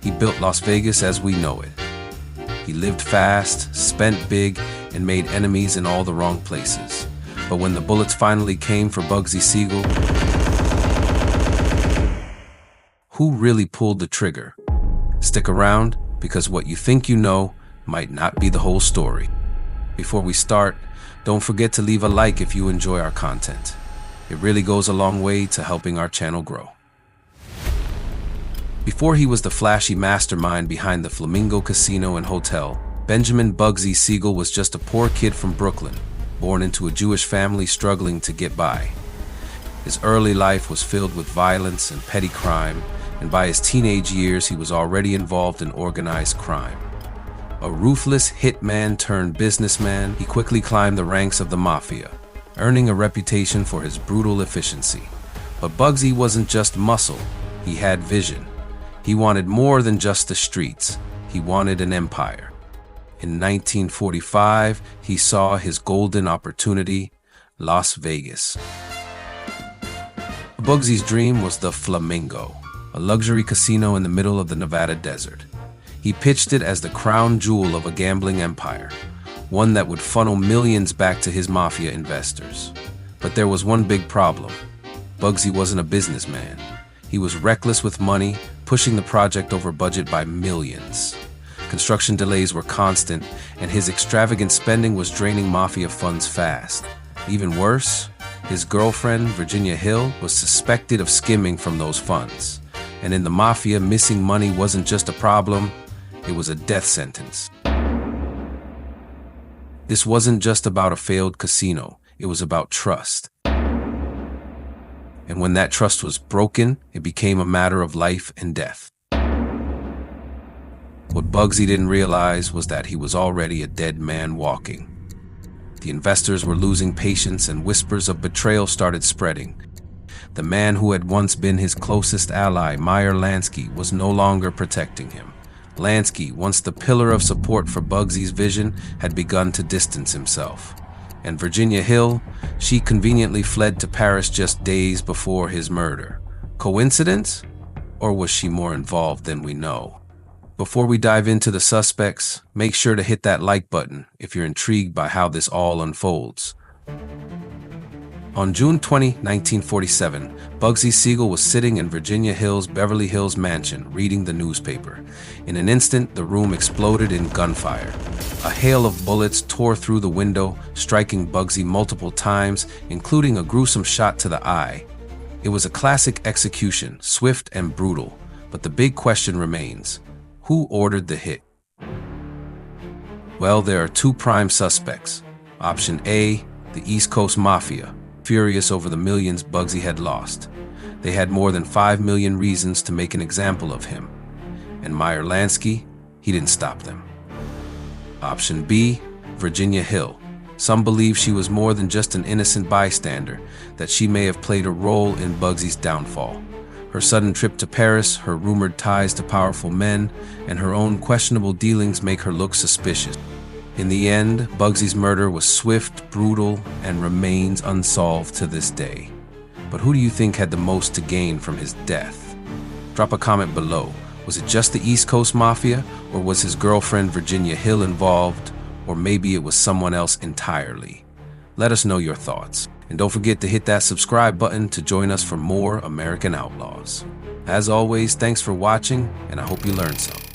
He built Las Vegas as we know it. He lived fast, spent big, and made enemies in all the wrong places. But when the bullets finally came for Bugsy Siegel, who really pulled the trigger? Stick around, because what you think you know might not be the whole story. Before we start, don't forget to leave a like if you enjoy our content. It really goes a long way to helping our channel grow. Before he was the flashy mastermind behind the Flamingo Casino and Hotel, Benjamin Bugsy Siegel was just a poor kid from Brooklyn, born into a Jewish family struggling to get by. His early life was filled with violence and petty crime, and by his teenage years he was already involved in organized crime. A ruthless hitman turned businessman, he quickly climbed the ranks of the Mafia, earning a reputation for his brutal efficiency. But Bugsy wasn't just muscle, he had vision. He wanted more than just the streets, he wanted an empire. In 1945, he saw his golden opportunity, Las Vegas. Bugsy's dream was the Flamingo, a luxury casino in the middle of the Nevada desert. He pitched it as the crown jewel of a gambling empire, one that would funnel millions back to his mafia investors. But there was one big problem. Bugsy wasn't a businessman. He was reckless with money, pushing the project over budget by millions. Construction delays were constant, and his extravagant spending was draining mafia funds fast. Even worse, his girlfriend, Virginia Hill, was suspected of skimming from those funds. And in the mafia, missing money wasn't just a problem, it was a death sentence. This wasn't just about a failed casino, it was about trust. And when that trust was broken, it became a matter of life and death. What Bugsy didn't realize was that he was already a dead man walking. The investors were losing patience and whispers of betrayal started spreading. The man who had once been his closest ally, Meyer Lansky, was no longer protecting him. Lansky, once the pillar of support for Bugsy's vision, had begun to distance himself. And Virginia Hill, she conveniently fled to Paris just days before his murder. Coincidence? Or was she more involved than we know? Before we dive into the suspects, make sure to hit that like button if you're intrigued by how this all unfolds. On June 20, 1947, Bugsy Siegel was sitting in Virginia Hill's Beverly Hills mansion reading the newspaper. In an instant, the room exploded in gunfire. A hail of bullets tore through the window, striking Bugsy multiple times, including a gruesome shot to the eye. It was a classic execution, swift and brutal, but the big question remains: who ordered the hit? Well, there are two prime suspects. Option A, the East Coast Mafia, furious over the millions Bugsy had lost. They had more than 5 million reasons to make an example of him. And Meyer Lansky, he didn't stop them. Option B, Virginia Hill. Some believe she was more than just an innocent bystander, that she may have played a role in Bugsy's downfall. Her sudden trip to Paris, her rumored ties to powerful men, and her own questionable dealings make her look suspicious. In the end, Bugsy's murder was swift, brutal, and remains unsolved to this day. But who do you think had the most to gain from his death? Drop a comment below. Was it just the East Coast Mafia, or was his girlfriend Virginia Hill involved, or maybe it was someone else entirely? Let us know your thoughts. And don't forget to hit that subscribe button to join us for more American Outlaws. As always, thanks for watching, and I hope you learned something.